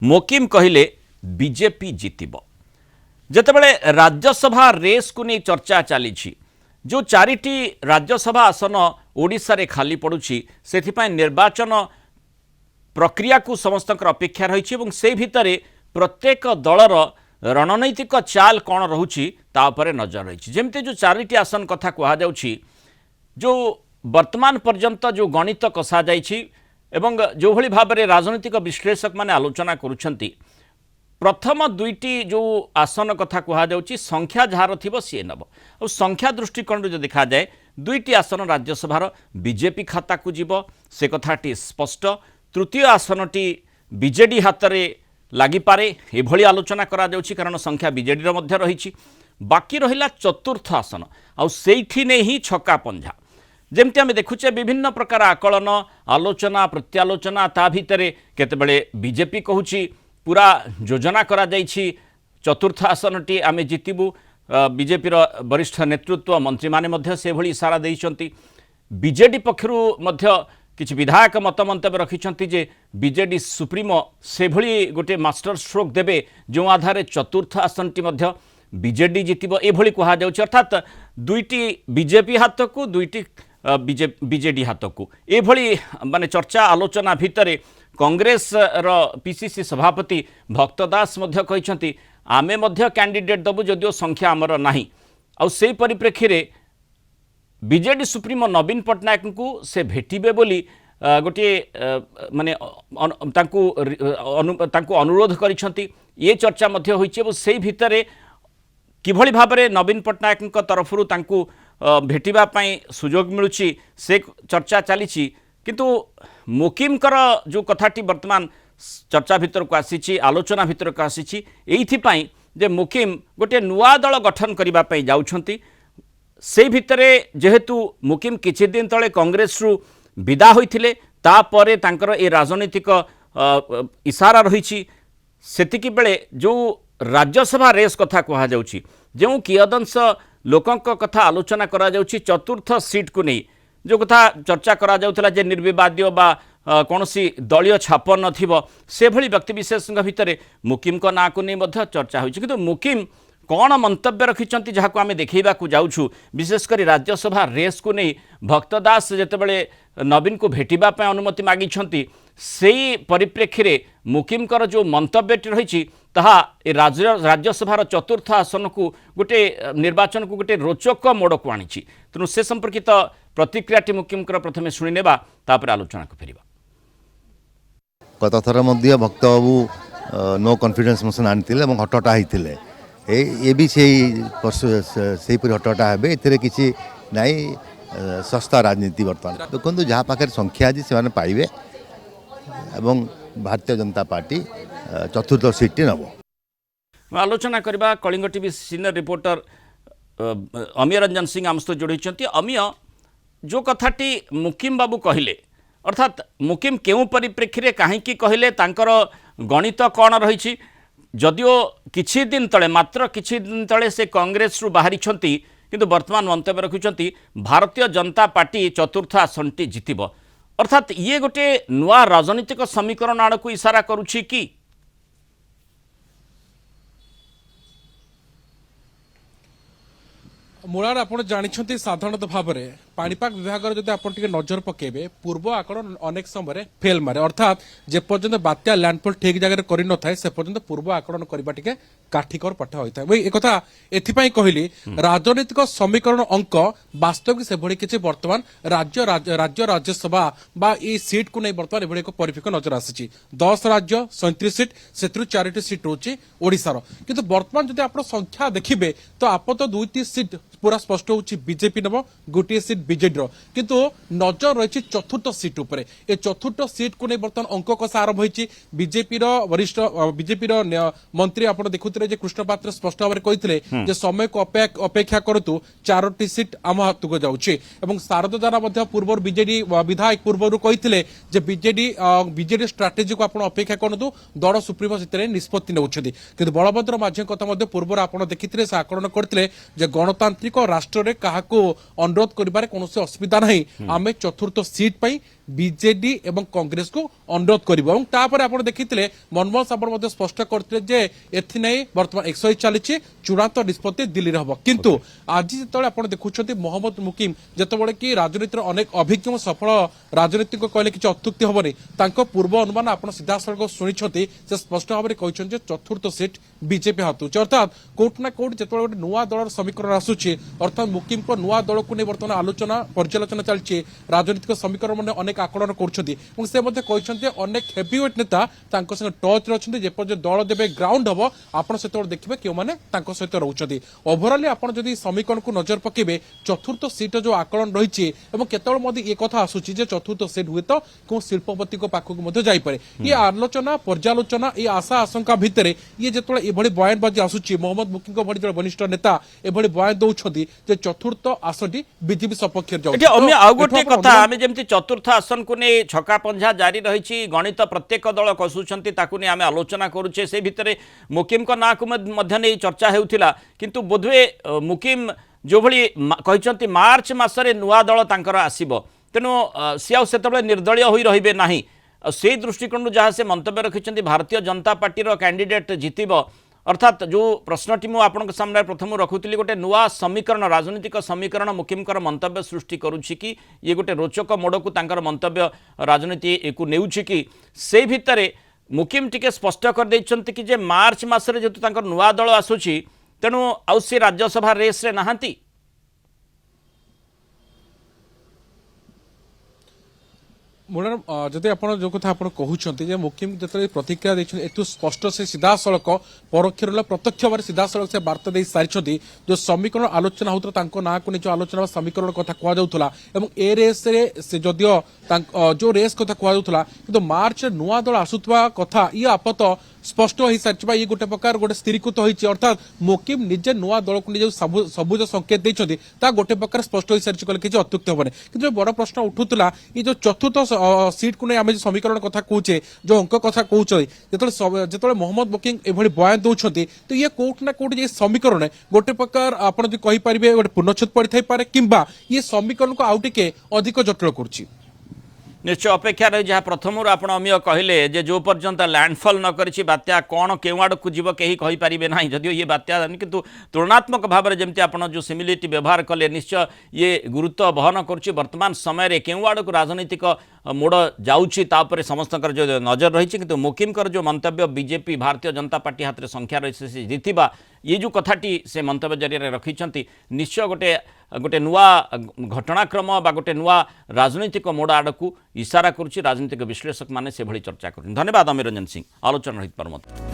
मोकिम कहले BJP जितिब जेतेबेले Rajya Sabha race को नहीं चर्चा चली जो चारिटी राज्यसभा आसन ओडिशा रे खाली पड़ुछि सेथिपाई निर्वाचन प्रक्रिया को समस्त अपेक्षा रही से भितर प्रत्येक दलर रणनैतिक चाल कौन रोची तापर नजर रही जमती जो चारिटी आसन कथा कहुच्छी जो वर्तमान पर्यंत जो गणित कषा एवं जो भली भाव में राजनीतिक विश्लेषक माने आलोचना करुछंती प्रथम दुईटी जो आसन कथा कहुच्छी संख्या जार थी सी नब और संख्या दृष्टिकोण जो देखा जाए दुईटी आसन राज्यसभार बीजेपी खाता को जीव से कथाटी स्पष्ट तृतीय आसनटी बीजेडी हाथ में लागिपारे एभली आलोचना करा जाउछि कारण संख्या बीजेडी रो मध्य रही बाकी रहिला चतुर्थ आसन आउठी ने ही छक्का पंजा जमती आम देखुचे विभिन्न प्रकार आकलन आलोचना प्रत्यालोचना ता भितर केतेबेले बीजेपी कहूछि पूरा योजना करा जाइछि चतुर्थ आसनटी आमे जितिबु बीजेपी रो वरिष्ठ नेतृत्व मंत्री माने मध्य से भली इशारा दैछंती बीजेडी पक्षरु मध्य किछि विधायक मत मंतव्य रखिछंती जे बीजेडी सुप्रीमो से भली गोटे मास्टर स्ट्रोक देबे जो आधार चतुर्थ आसनटी मध्य बीजेडी जितिबो एभली कहा जाउछि अर्थात दुईटी बीजेपी हाथ को दुईटी बीजेडी हाथ को एभली माने चर्चा आलोचना भितर कांग्रेस रो पीसीसी सभापति भक्त दास मध्य कहिछंती आमे मध्य कैंडिडेट दबु जदियो संख्या हमर नाही आ सेही परिप्रेक्षी रे बीजेडी सुप्रीमो नवीन पट्टनायक को से भेटिबे बोली गोटे माने तांकु अनुरोध करिसंती ये चर्चा मध्य होइछे और सेही भितरे किभली भाव में नवीन पट्टनायक तरफरु तांकु भेटिबा पई सुजोग मिलुछि से चर्चा चली किंतु मुकिमकर जो कथाटी वर्तमान चर्चा भितर को आसी आलोचना भितर को आसी एइथिपाई जे मुकिम गोटे नुआ दल गठन करबा पई जाउछंती से भितरे जेहेतु मुकिम किछि दिन तले कांग्रेस रु विदा होइथिले तापरे तांकर ए राजनीतिक इशारा रही सेतिकी बेले जो राज्यसभा रेस कथा कहा जाउछि जो कियदंश लोकंक कथा आलोचना करा जाउछि चतुर्थ सीट को नहीं जो कथा चर्चा करा जाउथला जे निर्विवाद्य बा कौनसी दलीय छाप नथिबो से भली व्यक्तिविशेष भितर मुकिम को ना को नहीं मध्य चर्चा होइछि किंतु मुकिम कौन मंतव्य रखिंट जहाँ को आम देखा जाऊँ विशेषकर राज्यसभा रेस को नहीं भक्त दास जितेबाला नवीन को भेटा अनुमति मागिछंती से परिप्रेक्षी रे मुकिमकर जो मंतव्यटी रही राज्यसभार चतुर्थ आसन को गोटे निर्वाचन को गोटे रोचक मोड़ को आनी तेणु से संपर्कित प्रतिक्रियाटी मुकिमकर प्रथमे शुणी तापर आलोचना को फेरिबा। गत थर भक्त बाबू नो कॉन्फिडेंस मोशन आनी हटटा होते ये भी से हटटा हे ए किसी नाई सस्ता राजनीति बर्तमान देखो जहाँ पाखे संख्या आज से पाइबे एवं भारतीय जनता पार्टी चतुर्थ सीट नब। आलोचना करबा Kalinga TV senior reporter अमीय Ranjan Singh आम सहित जोड़ी अमीय जो कथाटी मुकिम बाबू कहले अर्थात मुकिम केउ परिप्रेक्षी रे कहीं कहले तांकर गणित कौन रही जदियो किछि दिन तले मात्र किछि दिन तले से कांग्रेस रु बाहरी छंती किंतु वर्तमान मंतव्य रखुचंती भारतीय जनता पार्टी चतुर्थ आसनटी जितिब अर्थात ये गोटे नुआ राजनीतिक समीकरण आड़ को इशारा करुछि कि मूलार आप जानते साधारणतः भाव में पाणीपाग विभाग जब आप नजर पकेबे पूर्व आकलन अनेक समय फेल मारे अर्थात जेपर्यंत बात्या लैंडफॉल ठीक जगह कर न था से पर्यंत पूर्व आकलन करने काठिकर पाठ होता है एक एथपाई कहली राजनीतिक समीकरण अंक वास्तविक से भली किसी वर्तमान राज्य राज्यसभा बा ये सीट को नहीं वर्तमान एभली एक परिफिक नजर आसी 10 राज्य 37 सीट से 4टी सीट रोचे ओडिशार किंतु वर्तमान जब आप संख्या देखिए तो आप तो 2टी सीट पूरा स्पष्ट होची बीजेपी नब गोटे सीट बीजेडी किंतु नजर रही चतुर्थ सीट उपरे ए चतुर्थ सीट को नहीं बर्तमान अंक कषा आरंभ होती बीजेपी वरिष्ठ बीजेपी मंत्री आप देखुते कृष्ण पात्र स्पष्ट भाव में कहते समय को अपेक्षा करतु 4टी सीट आम हाथ को जाऊँगी शारदा जाना पूर्व बीजेडी विधायक पूर्व कहते बीजेडी स्ट्राटेजी को आप अपेक्षा करूँ दल सुप्रीमो से निष्पत्ति नौकरी किंतु बलभद्र माझी कथा पूर्व आप देखी से आकलन करते गणतांत्रिक राष्ट्र रे काहाको अनुरोध करिबारे कौन असुविधा नहीं आम चतुर्थ सीट पर बीजेडी एवं कांग्रेस को अनुरोध करूँ और तापर आप देखते मनमोहन सापर स्पष्ट करते एथि बर्तमान एक्सरसाइज चली चूड़ांत निष्पत्ति दिल्ली हम किंतु आज जो आप देखुं मोहम्मद मुकिम जितेबाला कि राजनीतिर अनेक अभिज्ञ सफल राजनीतिक कहले कि अत्युक्ति हेनी पूर्व अनुमान आप सीधा सड़क शुणी से स्पष्ट भाव में कहते चतुर्थ सीट बीजेपी हाथ अर्थात कोर्ट ना कोर्ट जो गोटे नुआ दल समीकरण आसूची अर्थात मुकिम को नुआ दल को नहीं बर्तमान आलोचना पर्यालोचना चलती राजनीतिक समीकरण मैंने अनेक आकलन कर अनेक हेवीवेट नेता संगे टच रही जेपर्यंत दल देवे ग्राउंड हम आप देखिए क्यों मैंने सहित रोचे ओभरअली आप समीकरण को नजर पकेबे चतुर्थ सीट जो आकलन रही केतल ये कथा आसूची चतुर्थ सीट हुए तो क्यों शिल्पपति पाखक जापे ये आलोचना पर्यालोचना ये आशा आशंका भितर ये जो ये बयानबाजी आसूची मोहम्मद मुकिम भली जो वरिष्ठ नेता एभली बयान दौरान चतुर्थ आसनटी बीजेपी सपक्ष गोटे कथा आम जमी चतुर्थ आसन को नहीं छका पंजा जारी रही गणित प्रत्येक दल कसुंच आम आलोचना करुचे से भितर मुकिम ना को नहीं चर्चा होता किंतु बोधवे मुकिम जो भली कहते मार्च मसरे नुआ दल तांकर आसीबो तेणु सी से निर्दलीय होई रहिबे नाही से दृष्टिकोण जहाँ से मंतव्य रखिंट भारतीय जनता पार्टी कैंडिडेट जीतब अर्थात जो प्रश्नटी मुझे आपन सामने प्रथम रखुली गोटे नुआ समीकरण राजनीतिक समीकरण मुकिमकर मंतव्य सृष्टि करुच्ची कि ये गोटे रोचक मोड़ को तांकर मंतव्य राजनीति को नेउछि कि से भितर मुकिम टिके स्पष्ट कर देइछन्ति कि जे मार्च मासरे जेतु तांकर नुआ दल आसुछि तेणु आउ से राज्यसभा रेस रे नाहांती मैडम जदि आप जो कथा आप कहते मुकिम जो प्रतिक्रिया देखते एतु स्पष्ट से सीधा सड़क परोक्ष प्रत्यक्ष भाव सीधा सड़क से बार्ता दे सारी जो समीकरण आलोचना होता ना को निज आलोचना समीकरण कथा कहला ए रेस से जदियो जो रेस कथा कहला कि मार्च नुआ दल आसुवा कथा ये आपत स्पष्ट हो सारी ये गोटे प्रकार गोटे स्थिरीकृत होती अर्थात मुकिम निजे नुआ दल को निजे सबुज संकेत देते गोटे प्रकार स्पष्ट हो सारी कहले किसी अत्युक्ति हेनी कि बड़ प्रश्न उठूला ये जो चतुर्थ सीट को नहीं आम समीकरण कथा कहे जो अंक कथा कहते जो मोहम्मद मुकिम एभली बयान दौरान तो ये कोर्ट ना कोर्ट ये समीकरण गोटे प्रकार आप कहींपारे गोटे पूर्णछेद पड़े पारे किंबा ये समीकरण को आउ टिके अधिक जटिल कर निश्चय अपेक्षा रही जहाँ प्रथम आपण अमीय कहले जे जो पर्यंत लैंडफॉल न करी बात्या कौन केउ आड़ को जीव कहीं कहींपारे ना जदिव ये बात्या किंतु तुलनात्मक भाव में जमी आप जो सिमिलिटी व्यवहार कले निश्चय ये गुरुत्व बहन करुच्ची वर्तमान समय केउ आड़ को राजनीतिक मोड़ जाऊँगी समस्त जो नजर रही किंतु मुकिमकर जो मंतव्य बीजेपी भारतीय जनता पार्टी हाथ में संख्या रही से जीतवा ये जो कथाटी से मंतव्य जरिए रखिंट निश्चय गोटे गोटे नुआ घटनाक्रम बा गोटे नुआ राजनीतिक मोड़ आड़ को इशारा करुच्ची राजनीतिक विश्लेषक माने से भली चर्चा कर धन्यवाद अमीर रंजन सिंह आलोचना रहित पर मत